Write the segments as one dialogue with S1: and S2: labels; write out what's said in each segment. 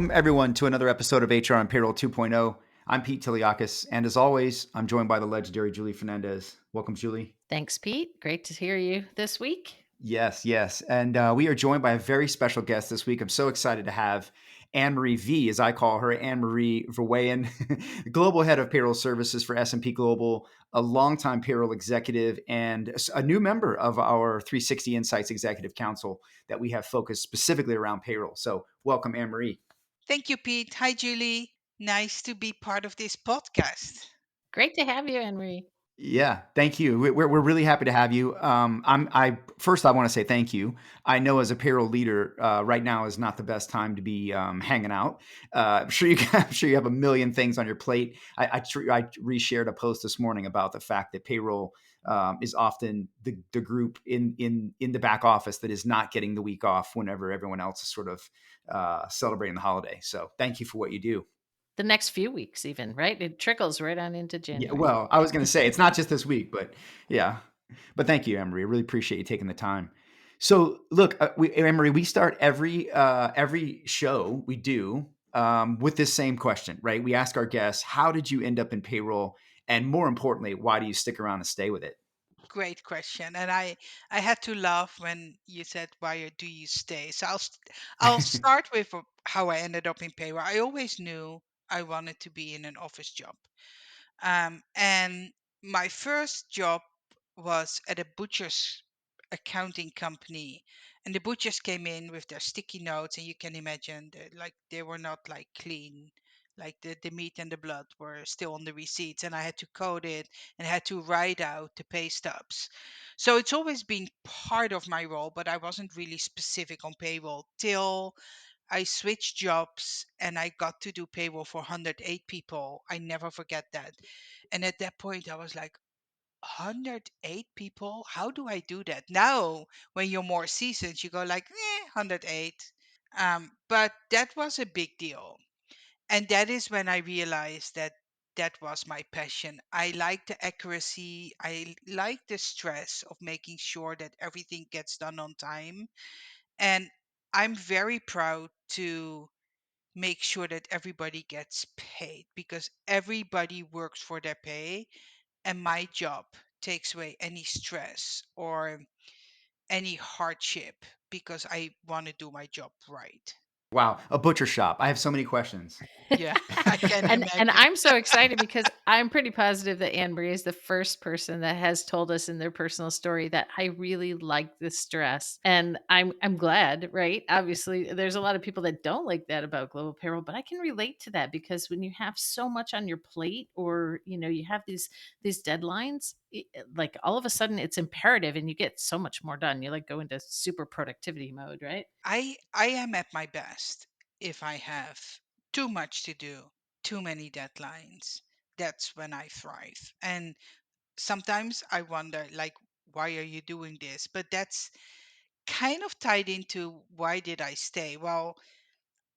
S1: Welcome, everyone, to another episode of HR on Payroll 2.0. I'm Pete Tiliakis, and as always, I'm joined by the legendary Julie Fernandez. Welcome, Julie.
S2: Thanks, Pete. Great to hear you this week.
S1: Yes, yes. And we are joined by a very special guest this week. I'm so excited to have Annemarie V, as I call her, Annemarie Verwaaijen, Global Head of Payroll Services for S&P Global, a longtime payroll executive, and a new member of our 360 Insights Executive Council that we have focused specifically around payroll. So welcome, Annemarie.
S3: Thank you, Pete. Hi, Julie. Nice to be part of this podcast.
S2: Great to have you, Henry.
S1: Yeah, thank you. We're really happy to have you. I want to say thank you. I know as a payroll leader, right now is not the best time to be hanging out. I'm sure you have a million things on your plate. I reshared a post this morning about the fact that payroll is often the group in the back office that is not getting the week off whenever everyone else is sort of celebrating the holiday. So thank you for what you do.
S2: The next few weeks, even, right? It trickles right on into
S1: Yeah,
S2: January.
S1: well, I was going to say it's not just this week, but yeah. But thank you, Emery. I really appreciate you taking the time. So, look, Emery, we start every show we do with this same question, right? We ask our guests, "How did you end up in payroll?" And more importantly, why do you stick around and stay with it?
S3: Great question. And I had to laugh when you said, "Why do you stay?" So I'll start with how I ended up in payroll. I always knew I wanted to be in an office job. And my first job was at a butcher's accounting company. And the butchers came in with their sticky notes, and you can imagine that like they were not like clean. Like the meat and the blood were still on the receipts, and I had to code it and had to write out the pay stubs. So it's always been part of my role, but I wasn't really specific on payroll till I switched jobs and I got to do payroll for 108 people. I never forget that. And at that point, I was like, 108 people? How do I do that? Now, when you're more seasoned, you go like, 108. But that was a big deal. And that is when I realized that that was my passion. I like the accuracy. I like the stress of making sure that everything gets done on time. And I'm very proud to make sure that everybody gets paid because everybody works for their pay. And my job takes away any stress or any hardship because I want to do my job right.
S1: Wow, a butcher shop. I have so many questions.
S3: Yeah, I can
S2: And
S3: imagine.
S2: I'm so excited because I'm pretty positive that Anne Marie is the first person that has told us in their personal story that I really like the stress. And I'm glad, right? Obviously, there's a lot of people that don't like that about global payroll, but I can relate to that because when you have so much on your plate or, you have these deadlines, like all of a sudden it's imperative and you get so much more done. You like go into super productivity mode, right?
S3: I am at my best if I have too much to do, too many deadlines. That's when I thrive. And sometimes I wonder like why are you doing this? But that's kind of tied into why did I stay? Well,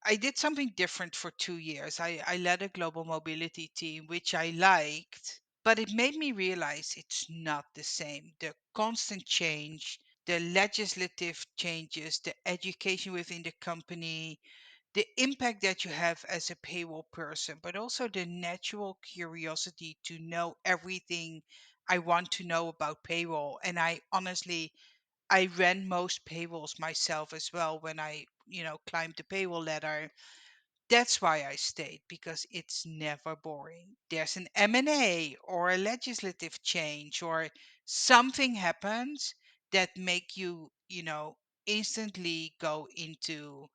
S3: I did something different for 2 years. I led a global mobility team, which I liked, but it made me realize it's not the same. The constant change, the legislative changes, the education within the company, the impact that you have as a payroll person, but also the natural curiosity to know everything I want to know about payroll. And I honestly, I ran most payrolls myself as well when I climbed the payroll ladder. That's why I stayed because it's never boring. There's an M&A or a legislative change or something happens that make you instantly go into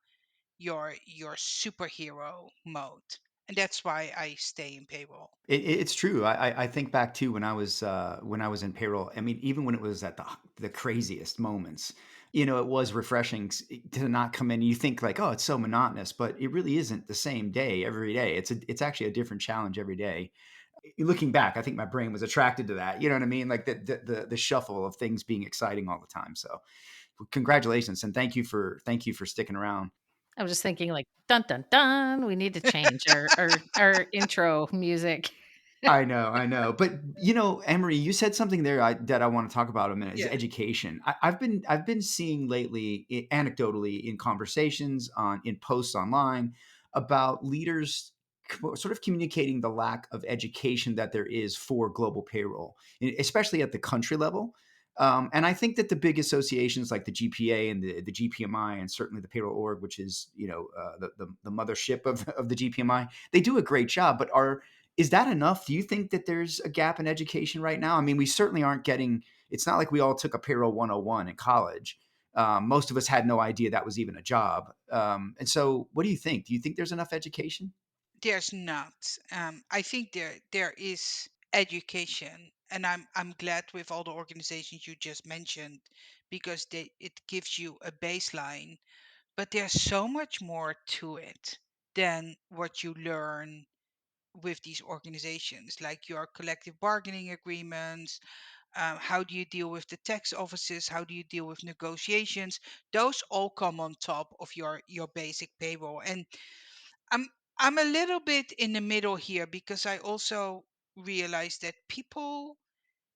S3: your superhero mode. And that's why I stay in payroll.
S1: It's true. I think back to when I was in payroll. I mean, even when it was at the craziest moments, it was refreshing to not come in. You think like, oh, it's so monotonous, but it really isn't the same day every day. It's actually a different challenge every day. Looking back, I think my brain was attracted to that. You know what I mean? Like the shuffle of things being exciting all the time. So, congratulations and thank you for sticking around.
S2: I was just thinking like, "Dun, dun, dun, we need to change our intro music."
S1: I know. But Emery, you said something there that I want to talk about a minute is
S3: Yeah.
S1: education. I've been seeing lately, anecdotally, in conversations in posts online, about leaders sort of communicating the lack of education that there is for global payroll, especially at the country level. And I think that the big associations like the GPA and the GPMI, and certainly the Payroll Org, which is the mothership of the GPMI, they do a great job. But is that enough? Do you think that there's a gap in education right now? I mean, we certainly aren't getting. It's not like we all took a payroll 101 in college. Most of us had no idea that was even a job. And so, what do you think? Do you think there's enough education?
S3: There's not. I think there is education, and I'm glad with all the organizations you just mentioned because it gives you a baseline. But there's so much more to it than what you learn with these organizations, like your collective bargaining agreements. How do you deal with the tax offices? How do you deal with negotiations? Those all come on top of your basic payroll. And I'm I'm a little bit in the middle here because I also realize that people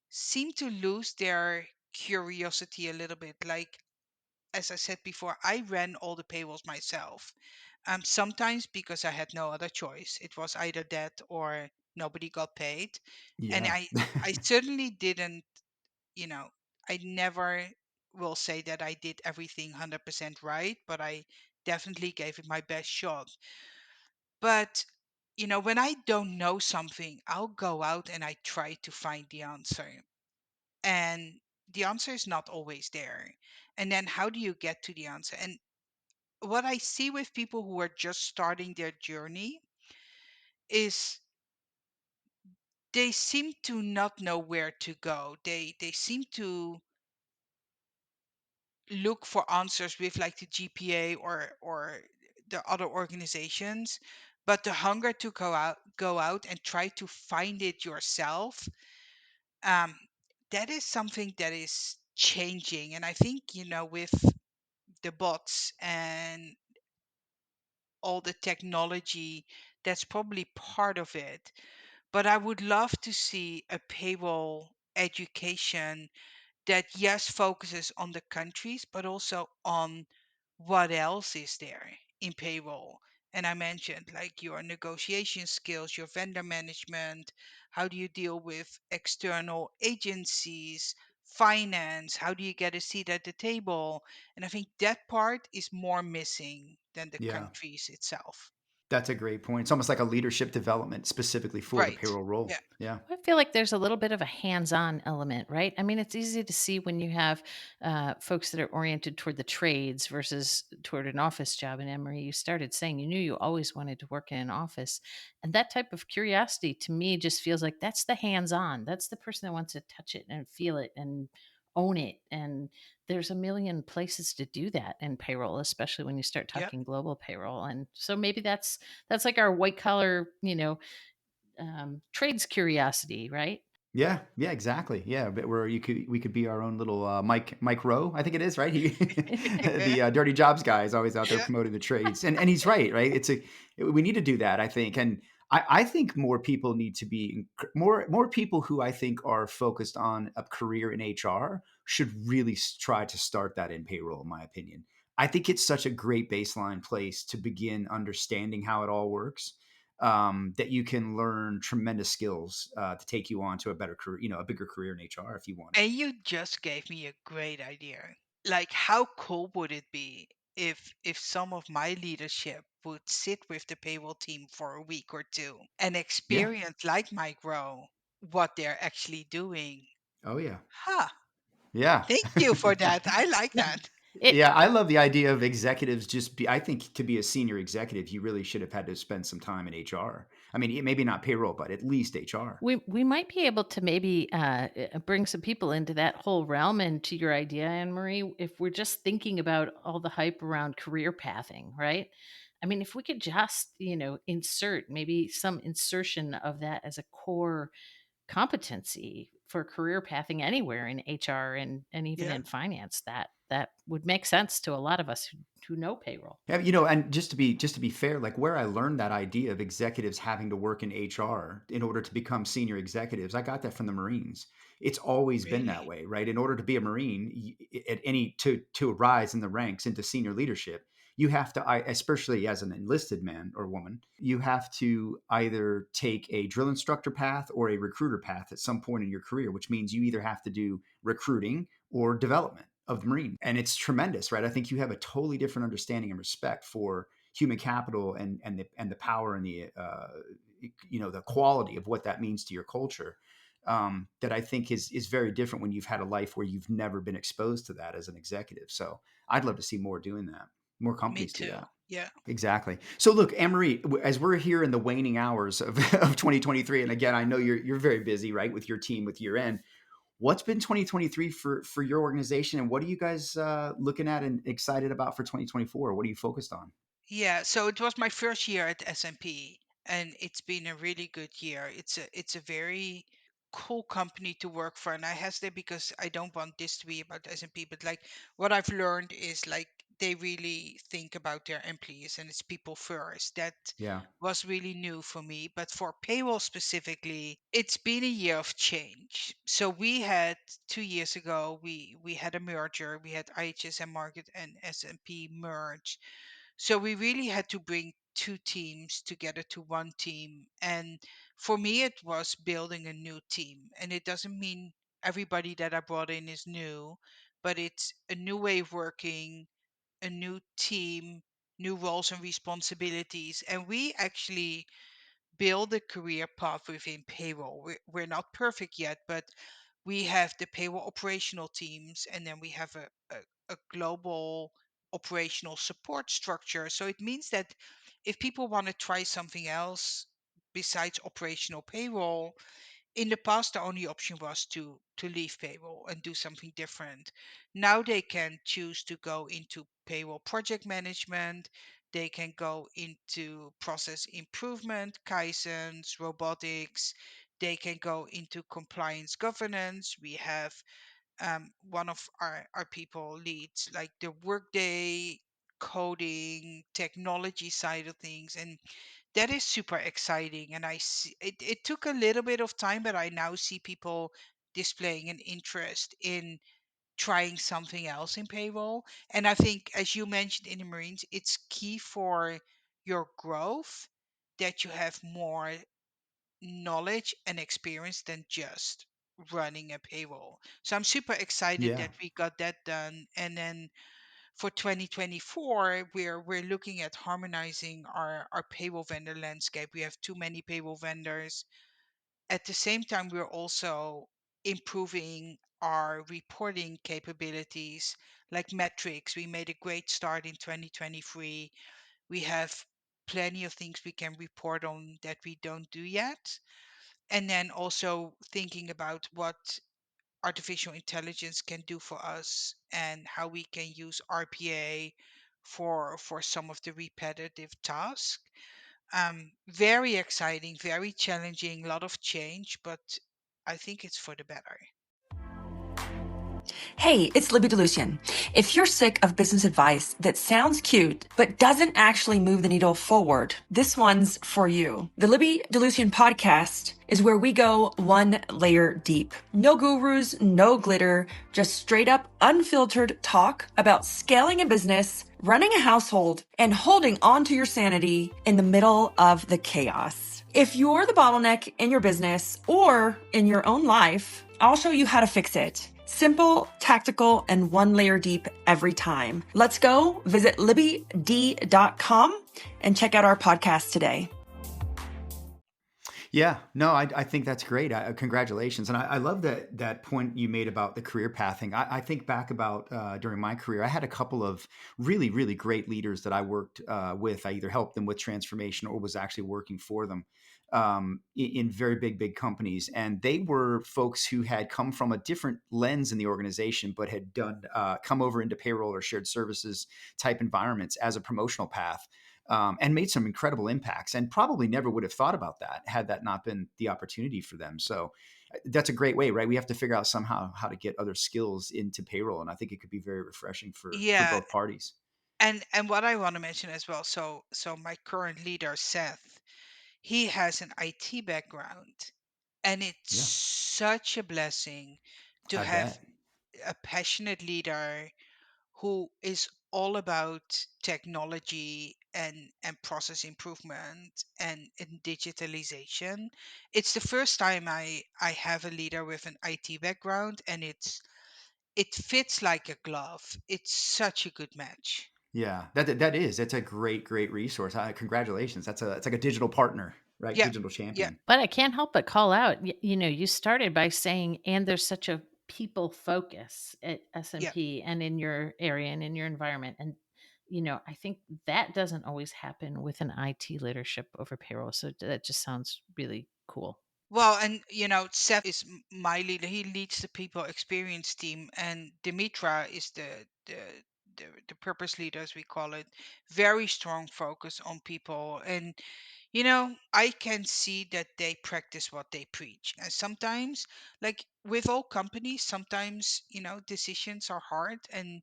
S3: seem to lose their curiosity a little bit. Like as I said before, I ran all the payrolls myself. Sometimes because I had no other choice. It was either that or nobody got paid. And
S1: Yeah.
S3: I certainly didn't, you know, I never will say that I did everything 100% right, but I definitely gave it my best shot. But, when I don't know something, I'll go out and I try to find the answer. And the answer is not always there. And then how do you get to the answer? And what I see with people who are just starting their journey is they seem to not know where to go. They seem to look for answers with like the GPA or the other organizations, but the hunger to go out and try to find it yourself, um, that is something that is changing. And I think with the bots and all the technology, that's probably part of it. But I would love to see a payroll education that, yes, focuses on the countries, but also on what else is there in payroll. And I mentioned like your negotiation skills, your vendor management, how do you deal with external agencies, finance, how do you get a seat at the table? And I think that part is more missing than the
S1: Yeah.
S3: countries itself.
S1: That's a great point. It's almost like a leadership development specifically for the
S3: Right.
S1: payroll role.
S3: Yeah.
S1: Yeah.
S2: I feel like there's a little bit of a hands-on element, right? I mean, it's easy to see when you have folks that are oriented toward the trades versus toward an office job. And Emery, you started saying you knew you always wanted to work in an office, and that type of curiosity to me just feels like that's the hands-on. That's the person that wants to touch it and feel it and own it. And there's a million places to do that in payroll, especially when you start
S3: Yeah.
S2: talking global payroll. And so maybe that's like our white collar, trades curiosity, right?
S1: Yeah, yeah, exactly. Yeah, but where we could be our own little Mike Rowe, I think it is, right? He, the Dirty Jobs guy is always out there
S3: Yeah.
S1: promoting the trades, and he's right, right? We need to do that, I think, and I think more people need to be more people who I think are focused on a career in HR should really try to start that in payroll, in my opinion. I think it's such a great baseline place to begin understanding how it all works, that you can learn tremendous skills to take you on to a better career, a bigger career in HR if you wanted.
S3: And you just gave me a great idea. Like, how cool would it be if some of my leadership would sit with the payroll team for a week or two and
S1: Yeah.
S3: experience, like Mike Rowe, what they're actually doing?
S1: Oh yeah.
S3: Huh.
S1: Yeah.
S3: Thank you for that. I like
S2: No,
S3: that.
S2: it
S1: Yeah, I love the idea of executives I think to be a senior executive, you really should have had to spend some time in HR. I mean, maybe not payroll, but at least HR.
S2: we might be able to maybe bring some people into that whole realm and to your idea, Anne Marie, if we're just thinking about all the hype around career pathing, right? I mean, if we could just, insert maybe some insertion of that as a core competency for career pathing anywhere in HR and even
S3: Yeah.
S2: in finance, that would make sense to a lot of us who know payroll.
S1: Yeah, and just to be fair, like where I learned that idea of executives having to work in HR in order to become senior executives, I got that from the Marines. It's always been that
S3: Really?
S1: way, right? In order to be a Marine, at any to rise in the ranks into senior leadership, you have to, especially as an enlisted man or woman, you have to either take a drill instructor path or a recruiter path at some point in your career, which means you either have to do recruiting or development of the Marine. And it's tremendous, right? I think you have a totally different understanding and respect for human capital and the power and the the quality of what that means to your culture, that I think is very different when you've had a life where you've never been exposed to that as an executive. So I'd love to see more doing that. More
S3: Me
S1: companies do
S3: too.
S1: that.
S3: Yeah.
S1: Exactly. So look, Annemarie, as we're here in the waning hours of 2023, and again, I know you're very busy, right, with your team with year end. What's been 2023 for your organization, and what are you guys looking at and excited about for 2024? What are you focused on?
S3: Yeah, so it was my first year at S&P, and it's been a really good year. It's a very cool company to work for, and I hesitate because I don't want this to be about S&P, but like what I've learned is like they really think about their employees and it's people first. That
S1: Yeah.
S3: was really new for me, but for payroll specifically, it's been a year of change. So we had 2 years ago, we had a merger. We had IHS and Market and S&P merge, so we really had to bring two teams together to one team. And for me, it was building a new team. And it doesn't mean everybody that I brought in is new, but it's a new way of working, a new team, new roles and responsibilities. And we actually build a career path within payroll. We're not perfect yet, but we have the payroll operational teams, and then we have a global operational support structure. So it means that if people want to try something else besides operational payroll, in the past the only option was to leave payroll and do something different. Now they can choose to go into payroll project management, they can go into process improvement, kaizens, robotics, they can go into compliance governance. We have one of our people leads like the workday coding technology side of things, and that is super exciting. And I see it took a little bit of time, but I now see people displaying an interest in trying something else in payroll. And I think, as you mentioned in the Marines, it's key for your growth that you have more knowledge and experience than just running a payroll. So I'm super excited
S1: Yeah.
S3: that we got that done. And then for 2024, we're looking at harmonizing our payroll vendor landscape. We have too many payroll vendors. At the same time, we're also improving our reporting capabilities, like metrics. We made a great start in 2023. We have plenty of things we can report on that we don't do yet. And then also thinking about what artificial intelligence can do for us and how we can use RPA for some of the repetitive tasks. Very exciting, very challenging, a lot of change, but I think it's for the better.
S4: Hey, it's Libby DeLucian. If you're sick of business advice that sounds cute but doesn't actually move the needle forward, this one's for you. The Libby DeLucian podcast is where we go one layer deep. No gurus, no glitter, just straight up unfiltered talk about scaling a business, running a household, and holding on to your sanity in the middle of the chaos. If you're the bottleneck in your business or in your own life, I'll show you how to fix it. Simple, tactical, and one layer deep every time. Let's go. Visit libbyd.com and check out our podcast today.
S1: Yeah, no, I think that's great. Congratulations, and I love that point you made about the career pathing. I think back about during my career, I had a couple of really great leaders that I worked with. I either helped them with transformation or was actually working for them in very big companies, and they were folks who had come from a different lens in the organization, but had done come over into payroll or shared services type environments as a promotional path, and made some incredible impacts, and probably never would have thought about that had that not been the opportunity for them. So that's a great way, right? We have to figure out somehow how to get other skills into payroll, and I think it could be very refreshing for
S3: Yeah,
S1: both parties.
S3: and what I want to mention as well. So my current leader, Seth, he has an IT background, and it's
S1: Yeah,
S3: such a blessing to
S1: I
S3: have
S1: bet.
S3: a passionate leader who is all about technology and process improvement and digitalization. It's the first time I have a leader with an IT background, and it fits like a glove. It's such a good match.
S1: Yeah, that's a great resource. Congratulations. That's like a digital partner, right?
S3: Yeah,
S1: Digital
S3: yeah,
S1: champion.
S2: But I can't help but call out, you started by saying, and there's such a people focus at
S3: yeah.
S2: S&P and in your area and in your environment. And, I think that doesn't always happen with an IT leadership over payroll. So that just sounds really cool.
S3: Well, and Seth is my leader. He leads the people experience team, and Dimitra is the purpose leader, as we call it. Very strong focus on people, and I can see that they practice what they preach. And sometimes, like with all companies, sometimes decisions are hard and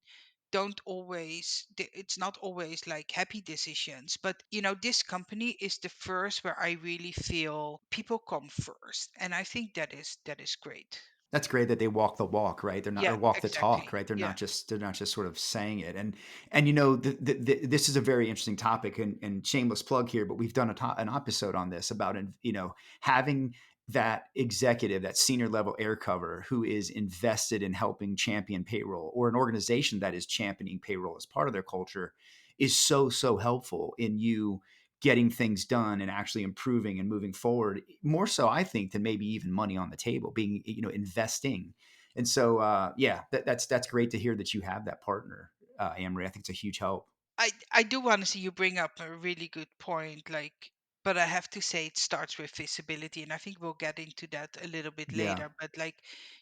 S3: don't always it's not always like happy decisions, but this company is the first where I really feel people come first, and I think that is great.
S1: That's great that they walk the walk, right? They're not,
S3: Yeah,
S1: or walk the talk,
S3: exactly.
S1: right?
S3: Yeah.
S1: They're not just sort of saying it. And this is a very interesting topic, and shameless plug here, but we've done an episode on this about, having that executive, that senior level air cover who is invested in helping champion payroll, or an organization that is championing payroll as part of their culture, is so helpful in you getting things done and actually improving and moving forward, more so I think than maybe even money on the table, being, investing. And so yeah, that's great to hear that you have that partner, Amory. I think it's a huge help.
S3: I do want to see you bring up a really good point, like, but I have to say it starts with visibility, and I think we'll get into that a little bit
S1: Yeah,
S3: later. But like,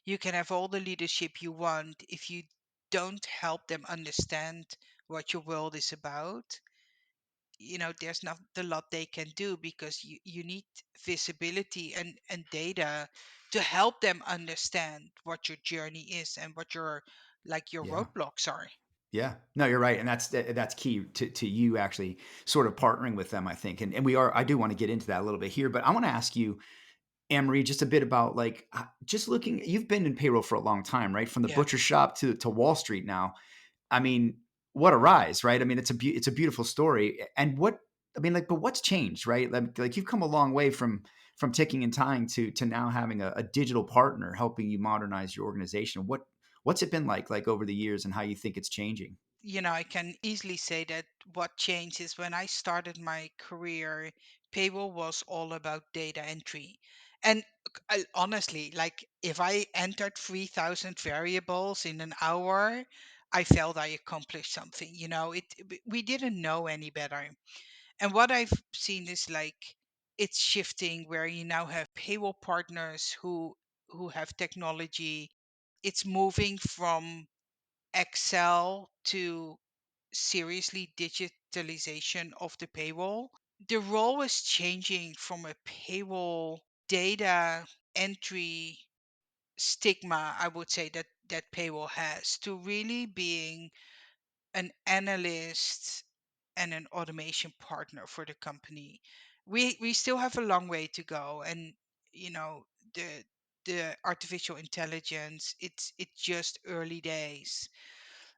S3: you can have all the leadership you want if you don't help them understand what your world is about. There's not a lot they can do, because you need visibility and data to help them understand what your journey is and what your
S1: yeah.
S3: roadblocks are.
S1: Yeah, no, you're right, and that's key to you actually sort of partnering with them, I think, and I do want to get into that a little bit here, but I want to ask you, Anne-Marie, just a bit about, like, just looking. You've been in payroll for a long time, right? From the
S3: Yeah.
S1: butcher shop to Wall Street now. I mean, what a rise, right? I mean, it's a beautiful story. And but what's changed, right? Like you've come a long way from ticking and tying to now having a digital partner helping you modernize your organization. What's it been like over the years, and how you think it's changing?
S3: I can easily say that what changed is when I started my career, payroll was all about data entry. And honestly, like if I entered 3,000 variables in an hour, I felt I accomplished something. We didn't know any better. And what I've seen is like it's shifting where you now have payroll partners who have technology. It's moving from Excel to seriously digitalization of the payroll. The role is changing from a payroll data entry stigma, I would say, that payroll has, to really being an analyst and an automation partner for the company. We still have a long way to go, and you know the the artificial intelligence, it's just early days.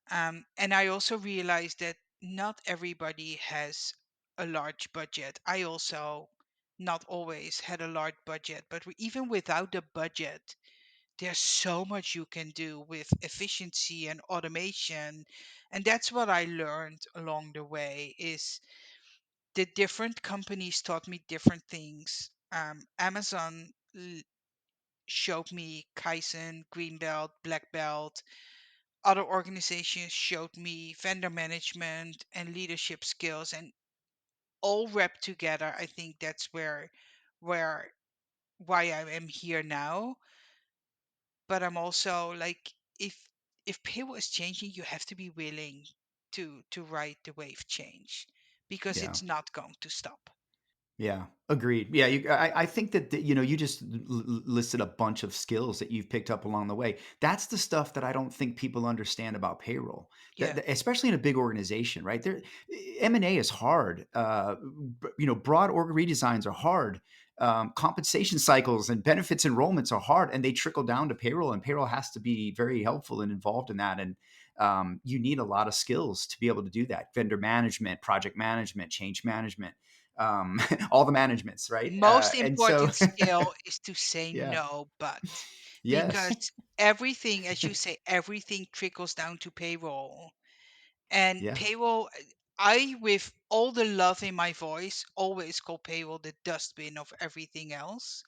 S3: And I also realized that not everybody has a large budget. I also not always had a large budget, but even without the budget, there's so much you can do with efficiency and automation. And that's what I learned along the way is the different companies taught me different things. Amazon showed me Kaizen, green belt, black belt. Other organizations showed me vendor management and leadership skills, and all wrapped together. I think that's where why I am here now. But I'm also like, if payroll is changing, you have to be willing to ride the wave change, because
S1: Yeah.
S3: it's not going to stop.
S1: Yeah, agreed. Yeah, I think that you just listed a bunch of skills that you've picked up along the way. That's the stuff that I don't think people understand about payroll,
S3: Yeah.
S1: especially in a big organization, right? M&A is hard. Broad org redesigns are hard. compensation cycles and benefits enrollments are hard, and they trickle down to payroll, and payroll has to be very helpful and involved in that. And you need a lot of skills to be able to do that: vendor management, project management, change management, all the managements, right?
S3: Most
S1: And so,
S3: important skill is to say
S1: yeah,
S3: no, but
S1: yes,
S3: because everything, as you say, everything trickles down to payroll. And
S1: yeah,
S3: payroll, I, with all the love in my voice, always call payroll the dustbin of everything else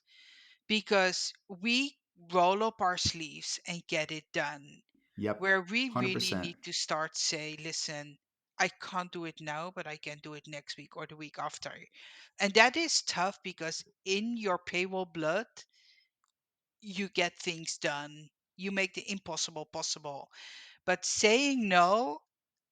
S3: because we roll up our sleeves and get it done.
S1: yep,
S3: Where we
S1: one hundred
S3: really
S1: percent.
S3: need to start say, listen, I can't do it now, but I can do it next week or the week after. And that is tough because in your payroll blood, you get things done. You make the impossible possible. But saying no,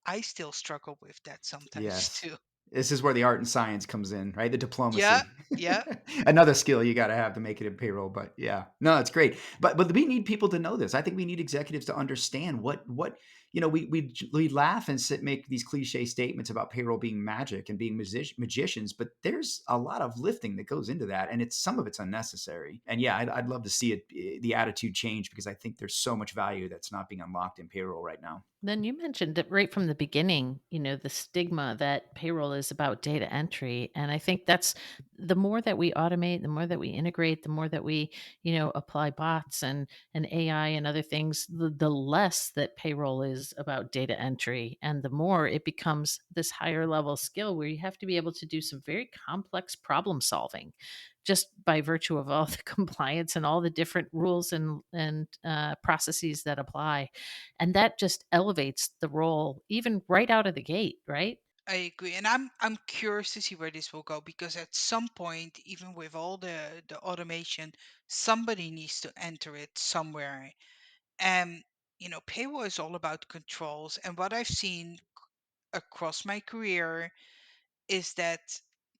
S3: I still struggle with that sometimes
S1: Yes.
S3: too.
S1: This is where the art and science comes in, right? The
S3: Yeah,
S1: diplomacy.
S3: yeah,
S1: Another skill you got to have to make it in payroll, but yeah. No, it's great. But we need people to know this. I think we need executives to understand what we laugh and make these cliche statements about payroll being magic and being magicians, but there's a lot of lifting that goes into that, and it's some of it's unnecessary. And yeah, I'd love to see the attitude change, because I think there's so much value that's not being unlocked in payroll right now.
S2: Then you mentioned it right from the beginning, the stigma that payroll is about data entry. And I think that's the more that we automate, the more that we integrate, the more that we, apply bots and AI and other things, the less that payroll is about data entry. And the more it becomes this higher level skill where you have to be able to do some very complex problem solving just by virtue of all the compliance and all the different rules and processes that apply, and that just elevates the role even right out of the gate, right?
S3: I agree. And I'm curious to see where this will go because at some point, even with all the automation, somebody needs to enter it somewhere. And payroll is all about controls. And what I've seen across my career is that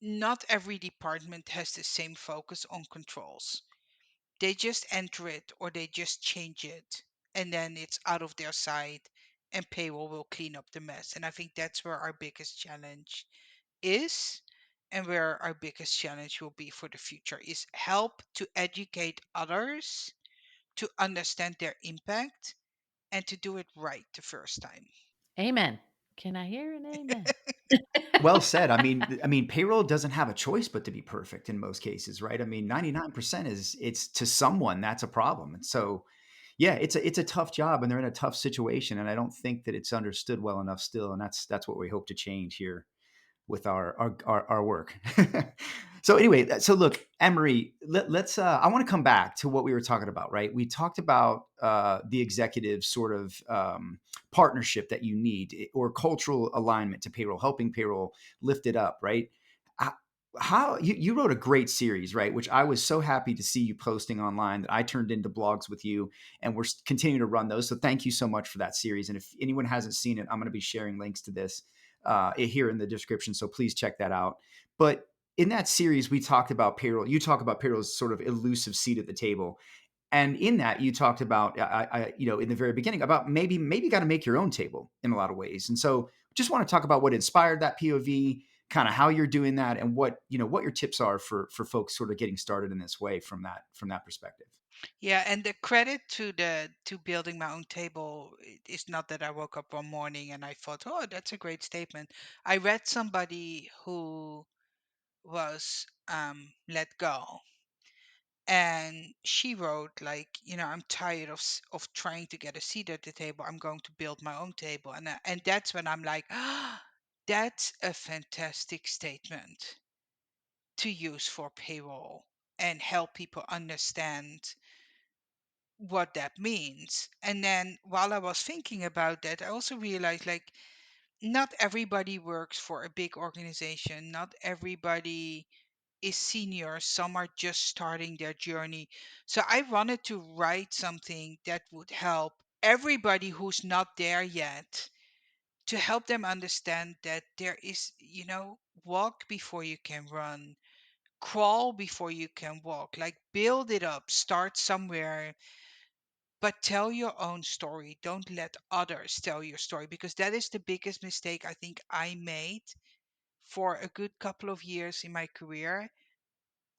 S3: not every department has the same focus on controls. They just enter it or they just change it and then it's out of their sight and payroll will clean up the mess. And I think that's where our biggest challenge is and where our biggest challenge will be for the future is help to educate others to understand their impact and to do it right the first time.
S2: Amen. Can I hear an amen?
S1: Well said. I mean, payroll doesn't have a choice but to be perfect in most cases, right? I mean, 99% is it's to someone that's a problem. And so, yeah, it's a tough job, and they're in a tough situation, and I don't think that it's understood well enough still, and that's what we hope to change here with our work. So anyway, so look, Emery, let's. I want to come back to what we were talking about, right? We talked about the executive sort of partnership that you need, or cultural alignment to payroll, helping payroll lift it up, right? Uh, How you wrote a great series, right? Which I was so happy to see you posting online, that I turned into blogs with you, and we're continuing to run those. So thank you so much for that series. And if anyone hasn't seen it, I'm going to be sharing links to this here in the description. So please check that out. But in that series, we talked about payroll. You talk about payroll's sort of elusive seat at the table. And in that, you talked about, in the very beginning, about maybe got to make your own table in a lot of ways. And so, just want to talk about what inspired that POV, kind of how you're doing that, and what your tips are for folks sort of getting started in this way from that perspective.
S3: Yeah, and the credit to building my own table is not that I woke up one morning and I thought, "Oh, that's a great statement." I read somebody who was let go, and she wrote like, I'm tired of trying to get a seat at the table. I'm going to build my own table, and that's when I'm like, ah, that's a fantastic statement to use for payroll and help people understand what that means. And then while I was thinking about that, I also realized like not everybody works for a big organization. Not everybody is senior. Some are just starting their journey. So I wanted to write something that would help everybody who's not there yet to help them understand that there is, walk before you can run, crawl before you can walk, like build it up, start somewhere, but tell your own story. Don't let others tell your story because that is the biggest mistake I think I made for a good couple of years in my career.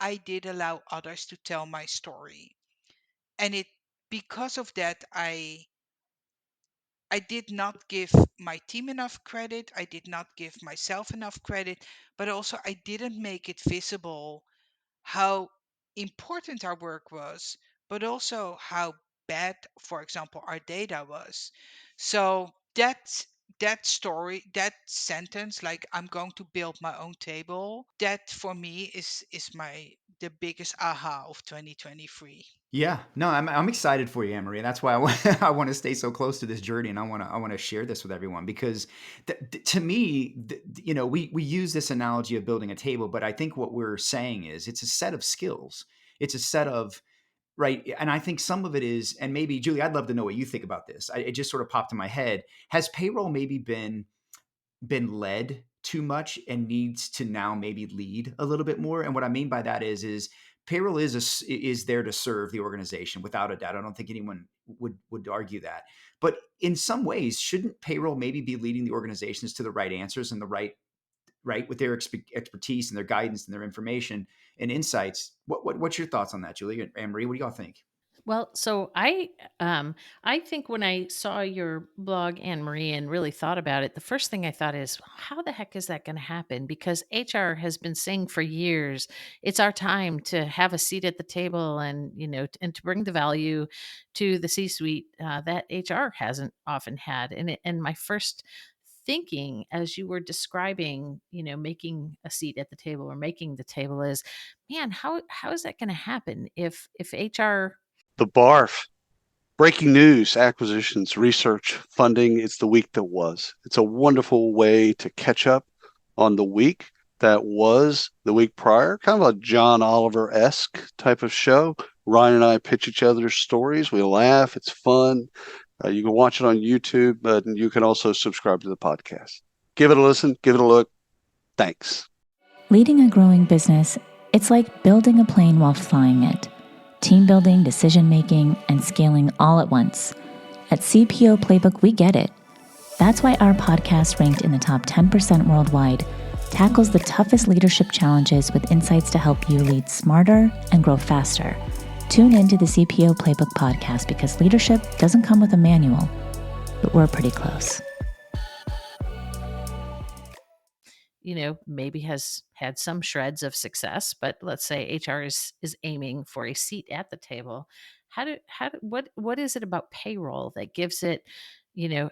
S3: I did allow others to tell my story. And it because of that, I did not give my team enough credit. I did not give myself enough credit, but also I didn't make it visible how important our work was, but also how bad, for example, our data was. So that story, that sentence, like I'm going to build my own table, that for me is my the biggest aha of 2023.
S1: Yeah, no, I'm excited for you, Anne-Marie. That's why I want to stay so close to this journey, and I want to share this with everyone because to me, we use this analogy of building a table, but I think what we're saying is it's a set of skills. It's a set of right, and I think some of it is, and maybe Julie, I'd love to know what you think about this. It just sort of popped in my head. Has payroll maybe been led too much and needs to now maybe lead a little bit more? And what I mean by that is payroll is there to serve the organization without a doubt. I don't think anyone would argue that. But in some ways, shouldn't payroll maybe be leading the organizations to the right answers and the right with their expertise and their guidance and their information and insights? What's your thoughts on that, Julie and Anne Marie? What do y'all think?
S2: Well, so I think when I saw your blog, Anne Marie, and really thought about it, the first thing I thought is, how the heck is that going to happen? Because HR has been saying for years, it's our time to have a seat at the table, and and to bring the value to the C-suite that HR hasn't often had. And my first thinking, as you were describing, making a seat at the table or making the table, is, man, how is that going to happen if HR.
S5: The BARF, breaking news, acquisitions, research, funding. It's the week that was. It's a wonderful way to catch up on the week that was the week prior, kind of a John Oliver-esque type of show. Ryan and I pitch each other's stories. We laugh. It's fun. You can watch it on YouTube, but you can also subscribe to the podcast. Give it a listen. Give it a look. Thanks.
S6: Leading a growing business, it's like building a plane while flying it. Team building, decision making, and scaling all at once. At CPO Playbook, we get it. That's why our podcast, ranked in the top 10% worldwide, tackles the toughest leadership challenges with insights to help you lead smarter and grow faster. Tune into the CPO Playbook podcast because leadership doesn't come with a manual, but we're pretty close.
S2: Maybe has had some shreds of success, but let's say HR is aiming for a seat at the table. What is it about payroll that gives it,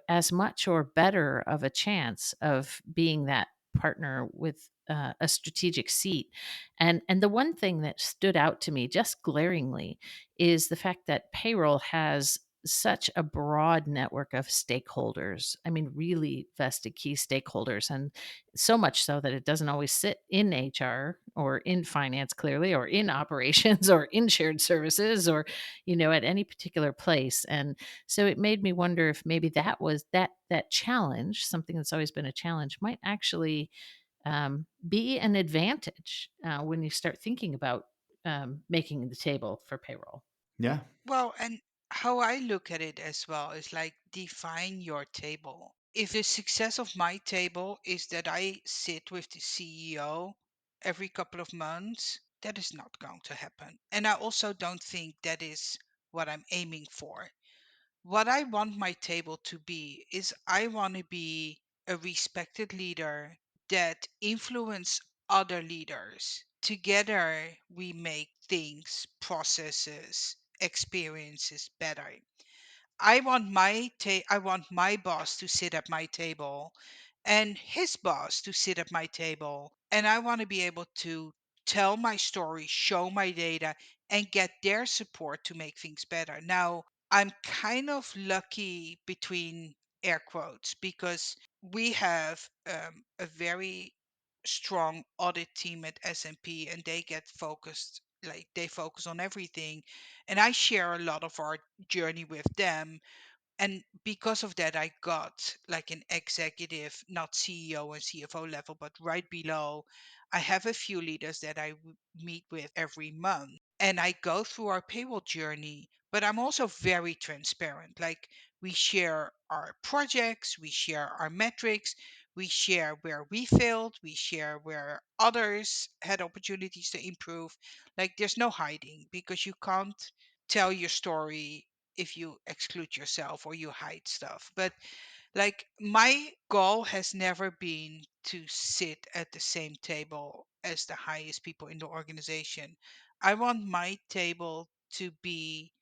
S2: as much or better of a chance of being that partner with a strategic seat? And the one thing that stood out to me just glaringly is the fact that payroll has such a broad network of stakeholders. I mean, really vested key stakeholders, and so much so that it doesn't always sit in HR or in finance, clearly, or in operations or in shared services, or at any particular place. And so it made me wonder if maybe that was that challenge, something that's always been a challenge, might actually be an advantage when you start thinking about making the table for payroll.
S1: Yeah.
S3: Well, and how I look at it as well is like define your table. If the success of my table is that I sit with the CEO every couple of months, that is not going to happen. And I also don't think that is what I'm aiming for. What I want my table to be is I want to be a respected leader that influence other leaders. Together we make things, processes, experiences better. I want my boss to sit at my table and his boss to sit at my table, and I want to be able to tell my story, show my data, and get their support to make things better. Now, I'm kind of lucky between air quotes because we have a very strong audit team at S&P, and they get focused, like they focus on everything, and I share a lot of our journey with them. And because of that, I got like an executive, not CEO and CFO level, but right below. I have a few leaders that I meet with every month, and I go through our payroll journey. But I'm also very transparent. Like we share our projects, we share our metrics, We share where we failed, we share where others had opportunities to improve. Like there's no hiding because you can't tell your story if you exclude yourself or you hide stuff. But like my goal has never been to sit at the same table as the highest people in the organization. I want my table to be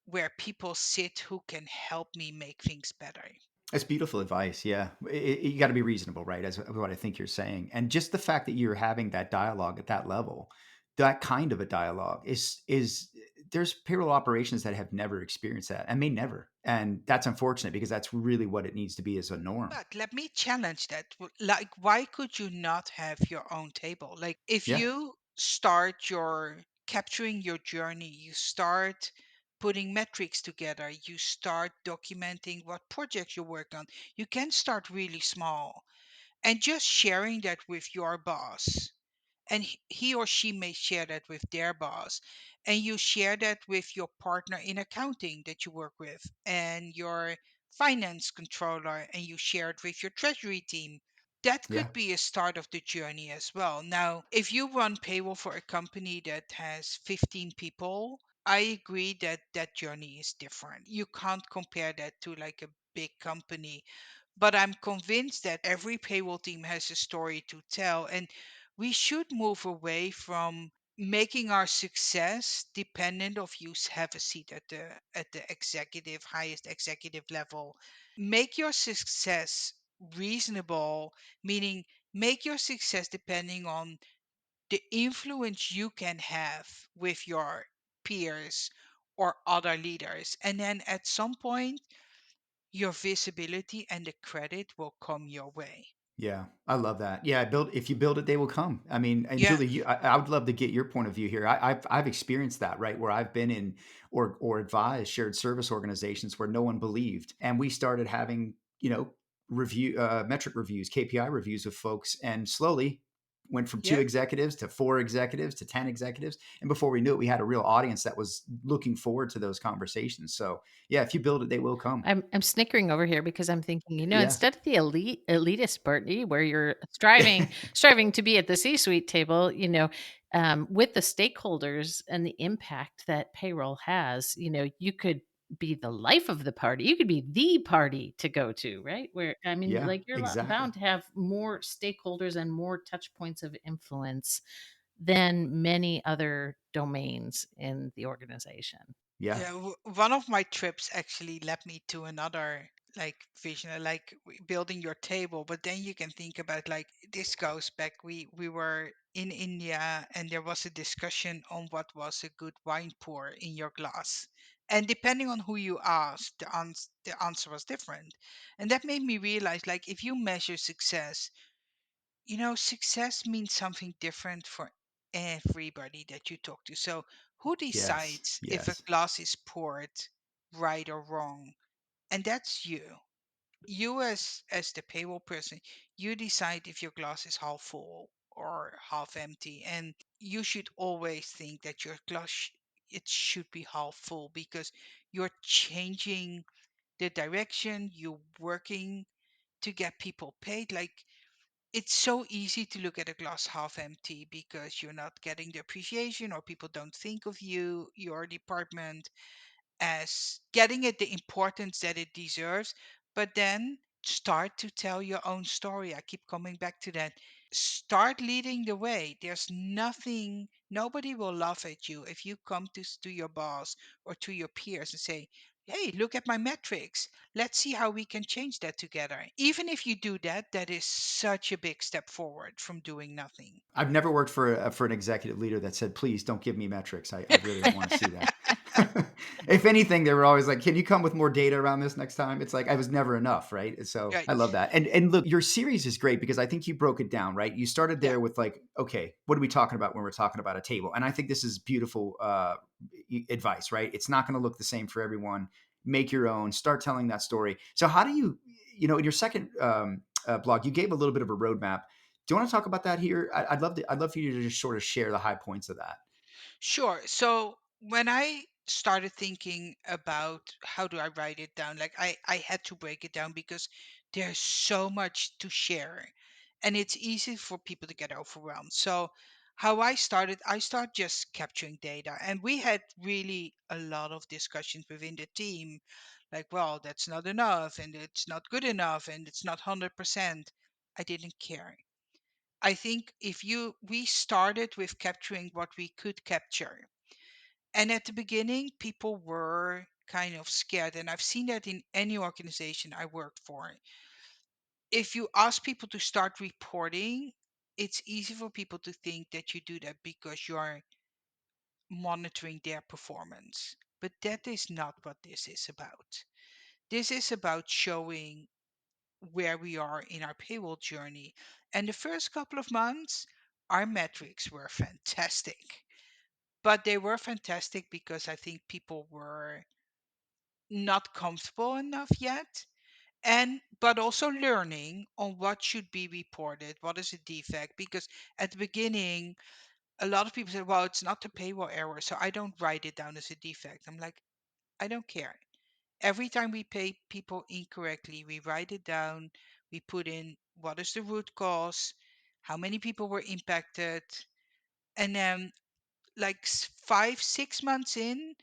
S3: where people sit who can help me make things better.
S1: That's beautiful advice. Yeah. You got to be reasonable, right? As what I think you're saying. And just the fact that you're having that dialogue at that level, that kind of a dialogue is there's payroll operations that have never experienced that and may never. And that's unfortunate because that's really what it needs to be as a norm.
S3: But let me challenge that. Like, why could you not have your own table? Like, if
S1: Yeah.
S3: you start your capturing your journey, you start putting metrics together, you start documenting what projects you worked on, you can start really small and just sharing that with your boss, and he or she may share that with their boss, and you share that with your partner in accounting that you work with and your finance controller, and you share it with your treasury team. That
S1: Yeah.
S3: could be a start of the journey as well. Now if you run payroll for a company that has 15 people, I agree that that journey is different. You can't compare that to like a big company, but I'm convinced that every payroll team has a story to tell, and we should move away from making our success dependent of you have a seat at the executive highest executive level. Make your success reasonable, meaning make your success depending on the influence you can have with your peers or other leaders, and then at some point your visibility and the credit will come your way.
S1: Yeah, I love that. Yeah, build if you build it, they will come. I mean, and
S3: Yeah,
S1: Julie, I would love to get your point of view here. I've experienced that, right? Where I've been in or advised shared service organizations where no one believed, and we started having review metric reviews, KPI reviews of folks, and slowly went from two
S3: yeah.
S1: executives to four executives to 10 executives, and before we knew it, we had a real audience that was looking forward to those conversations. So yeah, if you build it, they will come.
S2: I'm snickering over here because I'm thinking,
S1: Yes.
S2: instead of the elitist party where you're striving to be at the C-suite table, with the stakeholders and the impact that payroll has, you could be the life of the party. You could be the party to go to, right? Where I mean,
S1: Yeah,
S2: like you're
S1: exactly.
S2: bound to have more stakeholders and more touch points of influence than many other domains in the organization.
S1: Yeah.
S3: Yeah, one of my trips actually led me to another like vision, like building your table. But then you can think about like this goes back. We were in India and there was a discussion on what was a good wine pour in your glass. And depending on who you asked, the answer was different. And that made me realize like if you measure success, success means something different for everybody that you talk to. So, who
S1: Yes.
S3: decides if a
S1: Yes.
S3: glass is poured right or wrong? And that's you. You as the payroll person, you decide if your glass is half full or half empty. And you should always think that your it should be half full because you're changing the direction, you're working to get people paid. Like it's so easy to look at a glass half empty because you're not getting the appreciation or people don't think of your department as getting it the importance that it deserves. But then start to tell your own story. I keep coming back to that. Start leading the way. There's nothing, nobody will laugh at you if you come to your boss or to your peers and say, hey, look at my metrics. Let's see how we can change that together. Even if you do that, that is such a big step forward from doing nothing.
S1: I've never worked for an executive leader that said, "Please don't give me metrics. I really don't want to see that." If anything, they were always like, "Can you come with more data around this next time?" It's like I was never enough, right? So
S3: Right.
S1: I love that. And look, your series is great because I think you broke it down, right? You started
S3: Yeah.
S1: there with like, okay, what are we talking about when we're talking about a table? And I think this is beautiful advice, right? It's not going to look the same for everyone. Make your own. Start telling that story. So how do you, in your second blog, you gave a little bit of a roadmap. Do you want to talk about that here? I'd love for you to just sort of share the high points of that.
S3: Sure. So when I started thinking about how do I write it down. Like I had to break it down because there's so much to share and it's easy for people to get overwhelmed. So how I started just capturing data, and we had really a lot of discussions within the team, like, well, that's not enough and it's not good enough and it's not 100%. I didn't care. I think if you we started with capturing what we could capture, and at the beginning, people were kind of scared. And I've seen that in any organization I worked for. If you ask people to start reporting, it's easy for people to think that you do that because you are monitoring their performance. But that is not what this is about. This is about showing where we are in our payroll journey. And the first couple of months, our metrics were fantastic. But they were fantastic because I think people were not comfortable enough yet, and but also learning on what should be reported, what is a defect, because at the beginning a lot of people said, well, it's not a payroll error, so I don't write it down as a defect. I'm like, I don't care. Every time we pay people incorrectly, we write it down, we put in what is the root cause, how many people were impacted, and then like 5 6 months in,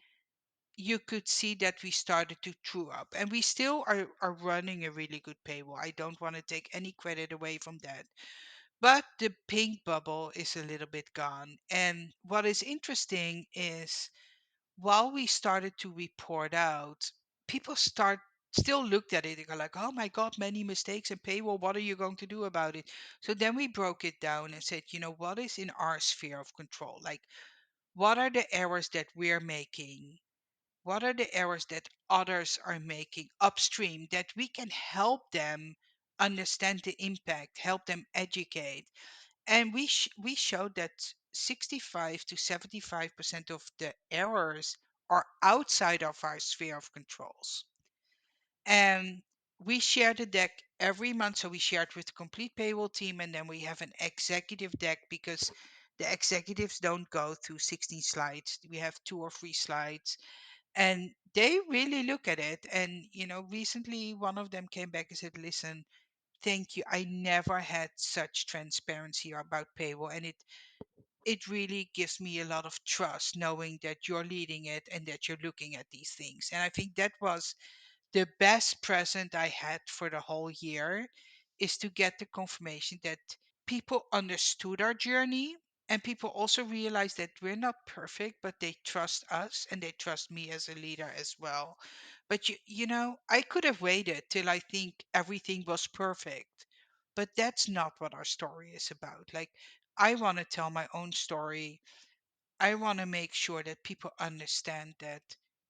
S3: you could see that we started to true up, and we still are running a really good payroll. I don't want to take any credit away from that, but the pink bubble is a little bit gone. And what is interesting is while we started to report out, people start still looked at it and go like, oh my god, many mistakes in payroll, what are you going to do about it? So then we broke it down and said, what is in our sphere of control? Like, what are the errors that we're making? What are the errors that others are making upstream that we can help them understand the impact, help them educate? And we showed that 65 to 75% of the errors are outside of our sphere of controls. And we share the deck every month. So we share it with the complete payroll team, and then we have an executive deck because the executives don't go through 16 slides. We have 2 or 3 slides, and they really look at it. And recently one of them came back and said, listen, thank you, I never had such transparency about payroll, and it really gives me a lot of trust knowing that you're leading it and that you're looking at these things. And I think that was the best present I had for the whole year, is to get the confirmation that people understood our journey, and people also realize that we're not perfect, but they trust us and they trust me as a leader as well. But I could have waited till I think everything was perfect, but that's not what our story is about. Like, I want to tell my own story. I want to make sure that people understand that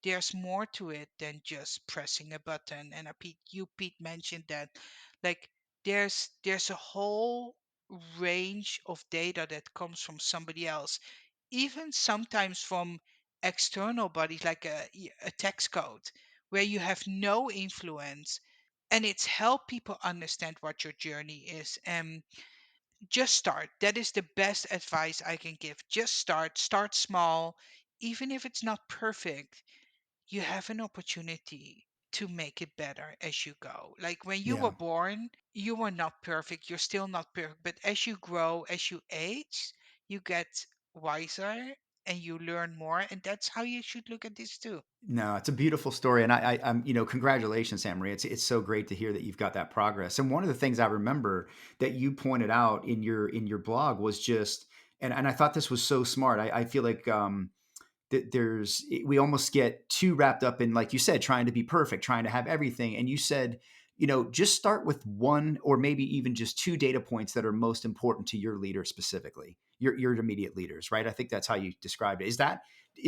S3: there's more to it than just pressing a button. And Pete mentioned that, like, there's a whole range of data that comes from somebody else, even sometimes from external bodies, like a text code where you have no influence, and it's help people understand what your journey is. And just start. That is the best advice I can give. Just start small. Even if it's not perfect, you have an opportunity to make it better as you go. Like when you were
S1: Yeah.
S3: born, you were not perfect. You're still not perfect. But as you grow, as you age, you get wiser and you learn more. And that's how you should look at this too.
S1: No, it's a beautiful story, and I'm, congratulations, Anne-Marie. It's so great to hear that you've got that progress. And one of the things I remember that you pointed out in your blog was just, and I thought this was so smart. I feel like that we almost get too wrapped up in, like you said, trying to be perfect, trying to have everything. And you said, just start with one or maybe even just two data points that are most important to your leader specifically, your immediate leaders, right? I think that's how you described it. Is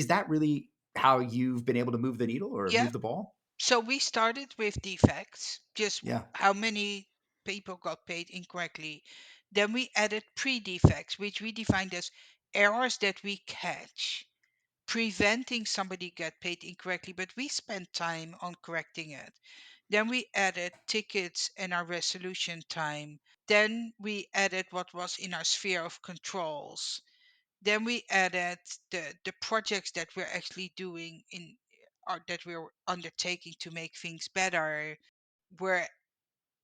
S1: that really how you've been able to move the needle or
S3: Yeah.
S1: move the ball?
S3: So we started with defects, just
S1: Yeah.
S3: how many people got paid incorrectly. Then we added pre-defects, which we defined as errors that we catch, preventing somebody get paid incorrectly, but we spent time on correcting it. Then we added tickets and our resolution time. Then we added what was in our sphere of controls. Then we added the projects that we're actually doing in or that we're undertaking to make things better. We're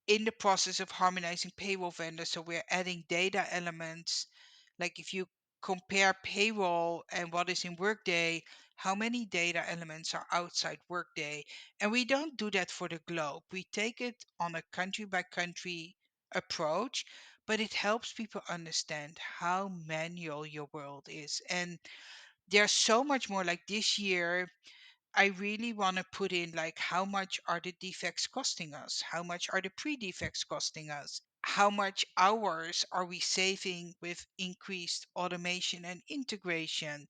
S3: in the process of harmonizing payroll vendors, so we're adding data elements. Like if you compare payroll and what is in Workday, how many data elements are outside Workday? And we don't do that for the globe. We take it on a country by country approach, but it helps people understand how manual your world is. And there's so much more. Like this year, I really want to put in like how much are the defects costing us? How much are the pre-defects costing us? How much hours are we saving with increased automation and integration?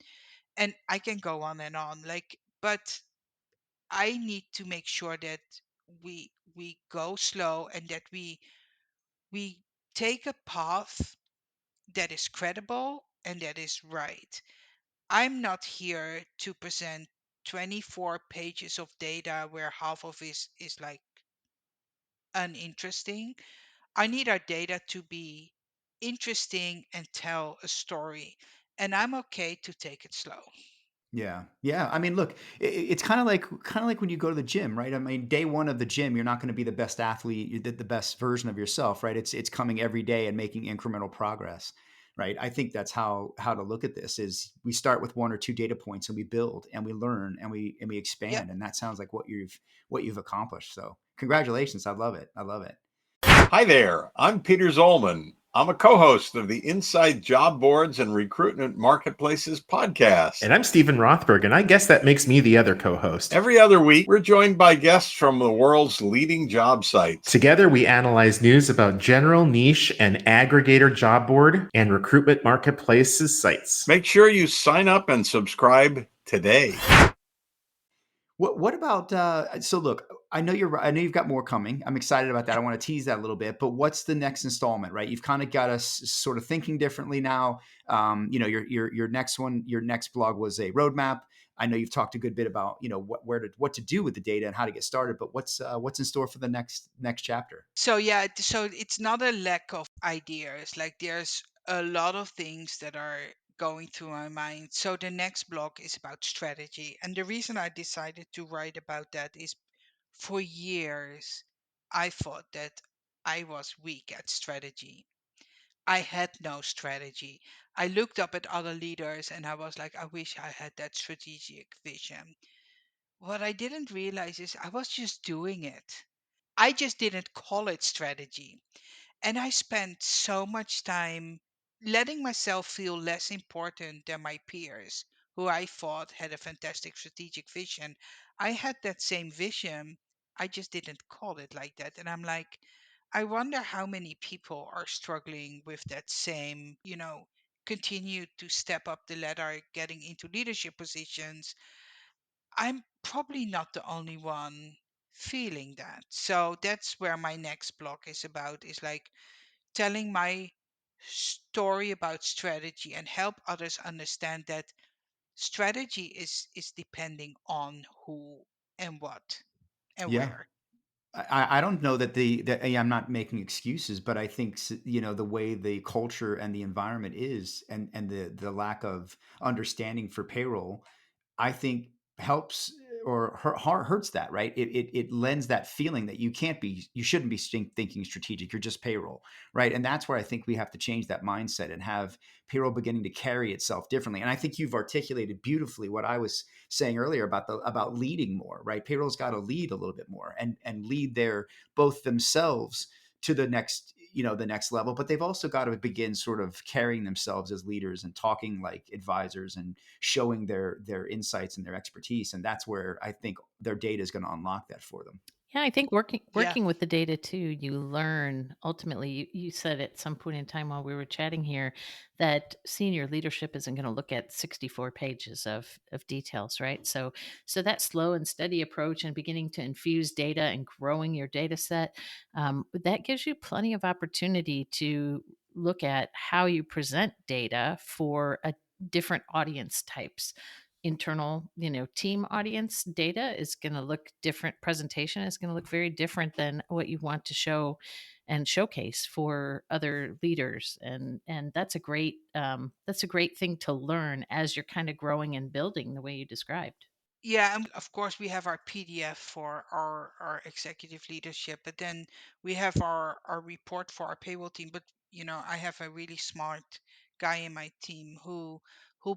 S3: And I can go on and on. Like, but I need to make sure that we go slow and that we take a path that is credible and that is right. I'm not here to present 24 pages of data where half of it is like uninteresting. I need our data to be interesting and tell a story. And I'm okay to take it slow.
S1: Yeah. Yeah. I mean, look, it's kind of like when you go to the gym, right? I mean, day one of the gym, you're not going to be the best athlete, the best version of yourself, right? It's coming every day and making incremental progress, right? I think that's how to look at this is we start with one or two data points and we build and we learn and we
S3: Yep.
S1: expand. And that sounds like what you've accomplished. So congratulations. I love it. I love it.
S7: Hi there, I'm Peter Zollman. I'm a co-host of the Inside Job Boards and Recruitment Marketplaces podcast.
S8: And I'm Stephen Rothberg, and I guess that makes me the other co-host.
S7: Every other week, we're joined by guests from the world's leading job sites.
S8: Together, we analyze news about general, niche, and aggregator job board and recruitment marketplaces sites.
S7: Make sure you sign up and subscribe today.
S1: What about so look, I know you've got more coming. I'm excited about that. I want to tease that a little bit, but what's the next installment, right? You've kind of got us sort of thinking differently now. Your next one, your next blog was a roadmap. I know you've talked a good bit about, what to do with the data and how to get started, but what's in store for the next chapter?
S3: So yeah, so it's not a lack of ideas. Like there's a lot of things that are going through my mind. So the next blog is about strategy. And the reason I decided to write about that is for years I thought that I was weak at strategy. I had no strategy. I looked up at other leaders and I was like, I wish I had that strategic vision. What I didn't realize is I was just doing it. I just didn't call it strategy. And I spent so much time letting myself feel less important than my peers, who I thought had a fantastic strategic vision. I had that same vision. I just didn't call it like that. And I'm like, I wonder how many people are struggling with that same, continue to step up the ladder, getting into leadership positions. I'm probably not the only one feeling that. So that's where my next blog is about, is like telling my story about strategy and help others understand that strategy is depending on who and what and
S1: Yeah.
S3: where.
S1: I don't know that I'm not making excuses, but I think the way the culture and the environment is, and the lack of understanding for payroll, I think helps or hurts that, right? It lends that feeling that you shouldn't be thinking strategic. You're just payroll, right? And that's where I think we have to change that mindset and have payroll beginning to carry itself differently. And I think you've articulated beautifully what I was saying earlier about leading more, right? Payroll's got to lead a little bit more and lead their both themselves to the next level, but they've also got to begin sort of carrying themselves as leaders and talking like advisors and showing their insights and their expertise. And that's where I think their data is going to unlock that for them.
S2: Yeah, I think working
S3: Yeah.
S2: working with the data too, you learn ultimately. You said at some point in time while we were chatting here that senior leadership isn't going to look at 64 pages of details, right? So that slow and steady approach and beginning to infuse data and growing your data set, that gives you plenty of opportunity to look at how you present data for a different audience types. Internal, team audience data is going to look different. Presentation is going to look very different than what you want to show and showcase for other leaders. And that's a great thing to learn as you're kind of growing and building the way you described.
S3: Yeah, and of course we have our PDF for our executive leadership, but then we have our report for our payroll team. But I have a really smart guy in my team who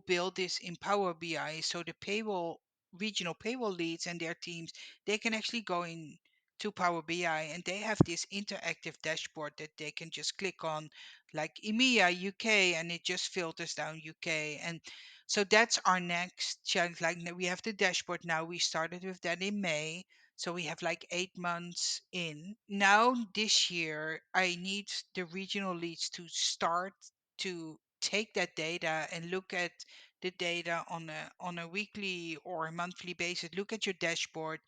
S3: built this in Power BI, so the payroll regional payroll leads and their teams, they can actually go in to Power BI and they have this interactive dashboard that they can just click on, like EMEA, UK, and it just filters down UK. And so that's our next challenge. Like we have the dashboard now. We started with that in May. So we have like 8 months in. Now this year, I need the regional leads to start to take that data and look at the data on a weekly or a monthly basis. Look at your dashboard,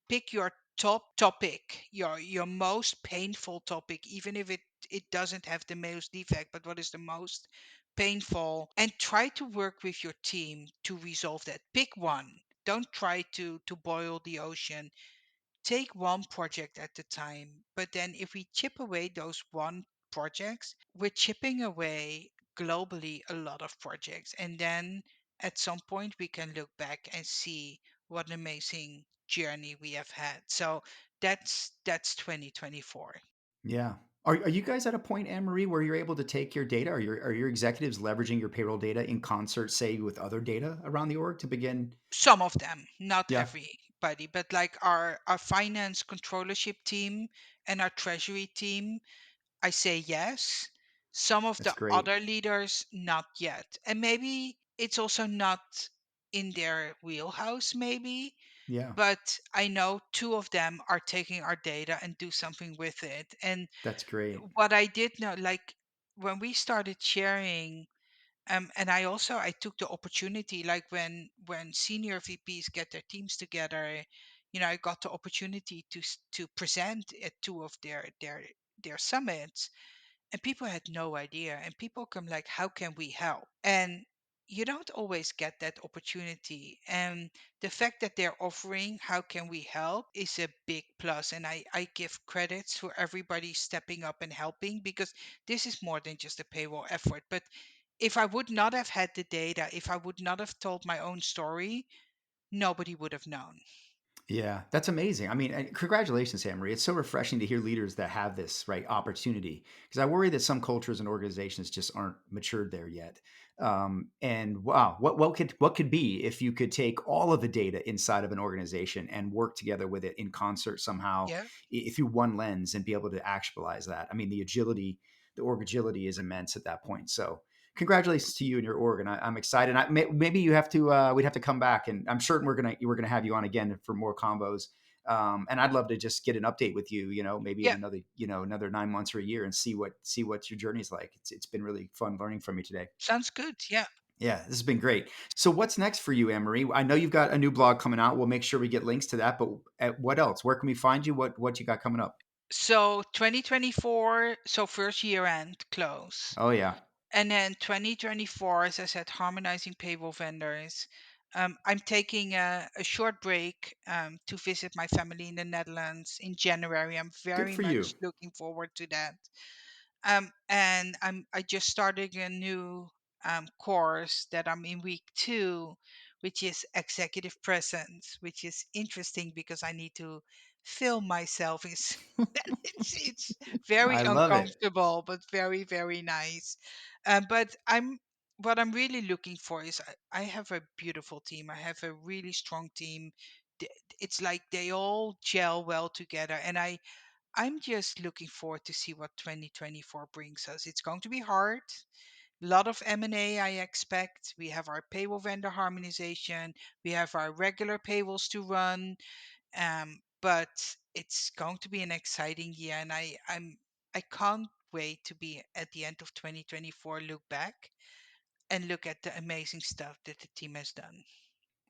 S3: pick your top topic, your most painful topic, even if it doesn't have the most defect, but what is the most painful, and try to work with your team to resolve that. Pick one. Don't try to boil the ocean. Take one project at a time. But then if we chip away those one projects, we're chipping away globally a lot of projects. And then at some point we can look back and see what an amazing journey we have had. So that's 2024.
S1: Yeah. Are you guys at a point, Anne Marie, where you're able to take your data? Are your executives leveraging your payroll data in concert, say, with other data around the org to begin?
S3: Some of them, not
S1: Yeah,
S3: everybody, but like our finance controllership team and our treasury team, I say yes. Some of
S1: that's
S3: the
S1: great.
S3: other leaders, not yet. And maybe it's also not in their wheelhouse, maybe,
S1: Yeah,
S3: but I know two of them are taking our data and do something with it. And
S1: that's great.
S3: what I did know, like when we started sharing, and I took the opportunity, like when senior VPs get their teams together, I got the opportunity to present at two of their summits, and people had no idea, and people come like, how can we help? And you don't always get that opportunity, and the fact that they're offering how can we help is a big plus. And I give credits for everybody stepping up and helping, because this is more than just a payroll effort. But if I would not have had the data, if I would not have told my own story, nobody would have known.
S1: Yeah, that's amazing. I mean, and congratulations, Anne Marie. It's so refreshing to hear leaders that have this right opportunity, because I worry that some cultures and organizations just aren't matured there yet. And wow, what could be if you could take all of the data inside of an organization and work together with it in concert somehow,
S3: Yeah,
S1: through one lens, and be able to actualize that. I mean, the org agility is immense at that point. So congratulations to you and your org, and I'm excited. Maybe you have to we'd have to come back, and I'm certain we're gonna have you on again for more combos. And I'd love to just get an update with you. Maybe in
S3: yeah,
S1: another 9 months or a year, and see what your journey's like. It's been really fun learning from you today.
S3: sounds good. Yeah.
S1: Yeah, this has been great. So what's next for you, Anne Marie? I know you've got a new blog coming out. We'll make sure we get links to that. But what else? Where can we find you? What you got coming up?
S3: So 2024, so first year end close.
S1: Oh yeah,
S3: And then 2024, as I said, harmonizing payroll vendors. I'm taking a short break to visit my family in the Netherlands in January. I'm
S1: good
S3: very
S1: for you.
S3: much looking forward to that. And I just started a new course that I'm in week 2, which is executive presence, which is interesting because I need to film myself. It's very
S1: I love it.
S3: uncomfortable, but very very nice. But what I'm really looking for is I have a beautiful team. I have a really strong team. It's like they all gel well together, and I'm just looking forward to see what 2024 brings us. It's going to be hard. A lot of M&A I expect. We have our payroll vendor harmonization. We have our regular payrolls to run. But it's going to be an exciting year, and I can't wait to be at the end of 2024, look back and look at the amazing stuff that the team has done.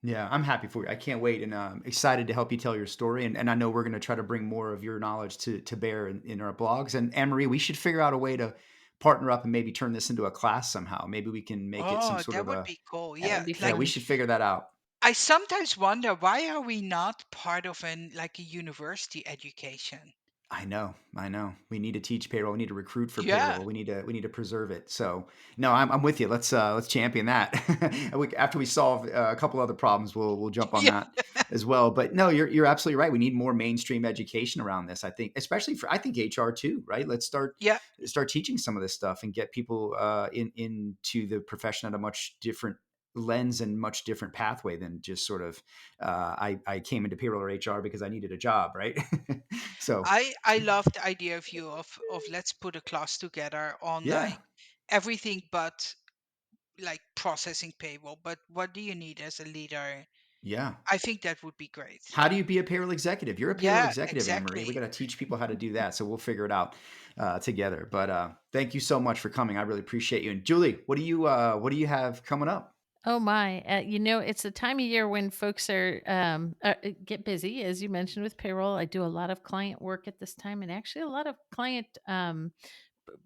S1: Yeah, I'm happy for you. I can't wait, and excited to help you tell your story. And I know we're going to try to bring more of your knowledge to bear in our blogs. And Anne Marie, we should figure out a way to partner up and maybe turn this into a class somehow. Maybe we can make it some
S3: Oh,
S1: sort
S3: that
S1: of
S3: would
S1: a
S3: be cool.
S2: That
S3: Yeah,
S2: would be
S1: yeah.
S3: like
S1: We
S2: fun.
S1: should figure that out.
S3: I sometimes wonder, why are we not part of an like a university education?
S1: I know. We need to teach payroll. We need to recruit for
S3: Yeah.
S1: payroll. We need to preserve it. So no, I'm with you. Let's champion that. And after we solve a couple other problems, we'll jump on
S3: Yeah.
S1: that as well. But no, you're absolutely right. We need more mainstream education around this. I think, especially for HR too, right? Let's
S3: Yeah.
S1: start teaching some of this stuff and get people into the profession at a much different lens and much different pathway than just sort of I came into payroll or HR because I needed a job, right? So
S3: I love the idea of you of let's put a class together on
S1: yeah,
S3: like everything but like processing payroll. But what do you need as a leader?
S1: yeah.
S3: I think that would be great.
S1: How do you be a payroll executive? You're a payroll
S3: Yeah,
S1: executive, Annemarie. We
S3: exactly.
S1: got to teach people how to do that. So we'll figure it out together. But thank you so much for coming. I really appreciate you. And Julie, what do you have coming up?
S2: Oh my, it's the time of year when folks get busy, as you mentioned with payroll. I do a lot of client work at this time, and actually a lot of client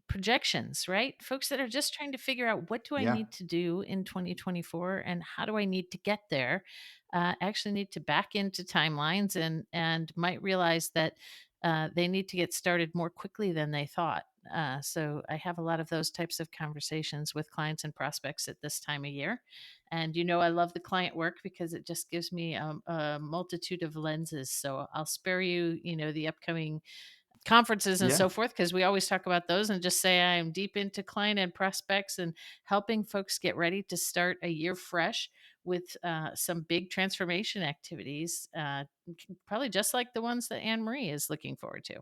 S2: projections, right? Folks that are just trying to figure out, what do I
S1: Yeah.
S2: need to do in 2024 and how do I need to get there? Actually need to back into timelines and might realize that they need to get started more quickly than they thought. So I have a lot of those types of conversations with clients and prospects at this time of year. And I love the client work because it just gives me a multitude of lenses. So I'll spare you, the upcoming conferences and
S1: Yeah.
S2: so forth, because we always talk about those, and just say I am deep into client and prospects and helping folks get ready to start a year fresh with some big transformation activities, probably just like the ones that Annemarie is looking forward to.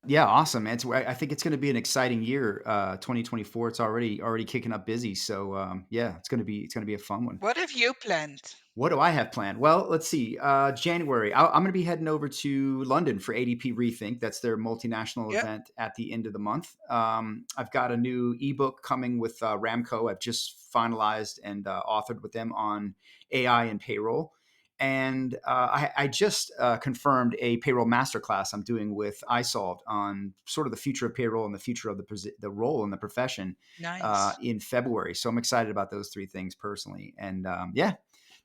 S1: Yeah, awesome. I think it's going to be an exciting year. 2024. It's already kicking up busy. So yeah, it's going to be a fun one.
S3: What have you planned?
S1: What do I have planned? Well, let's see. January, I'm going to be heading over to London for ADP Rethink. That's their multinational
S3: Yeah.
S1: event at the end of the month. I've got a new ebook coming with Ramco. I've just finalized and authored with them on AI and payroll. And I just confirmed a payroll masterclass I'm doing with iSolved on sort of the future of payroll and the future of the role in the profession
S3: Nice.
S1: in February. So I'm excited about those three things personally. And yeah,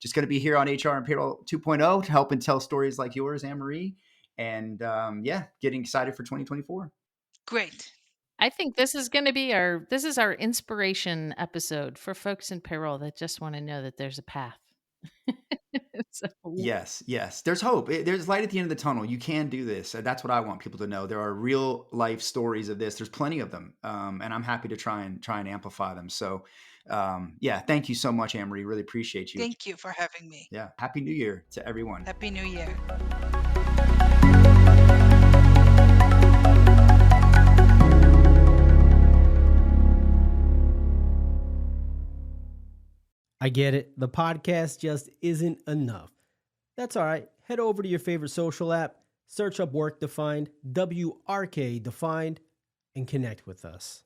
S1: just going to be here on HR and Payroll 2.0 to help and tell stories like yours, Annemarie. And yeah, getting excited for 2024.
S3: Great.
S2: I think this is going to be our inspiration episode for folks in payroll that just want to know that there's a path. So,
S1: Yes. There's hope. There's light at the end of the tunnel. You can do this. That's what I want people to know. There are real life stories of this. There's plenty of them, and I'm happy to try and amplify them. So, yeah, thank you so much, Annemarie. Really appreciate you.
S3: Thank you for having me.
S1: Yeah, Happy New Year to everyone.
S3: Happy New Year.
S9: I get it. The podcast just isn't enough. That's all right. Head over to your favorite social app, search up Work Defined, WRK Defined, and connect with us.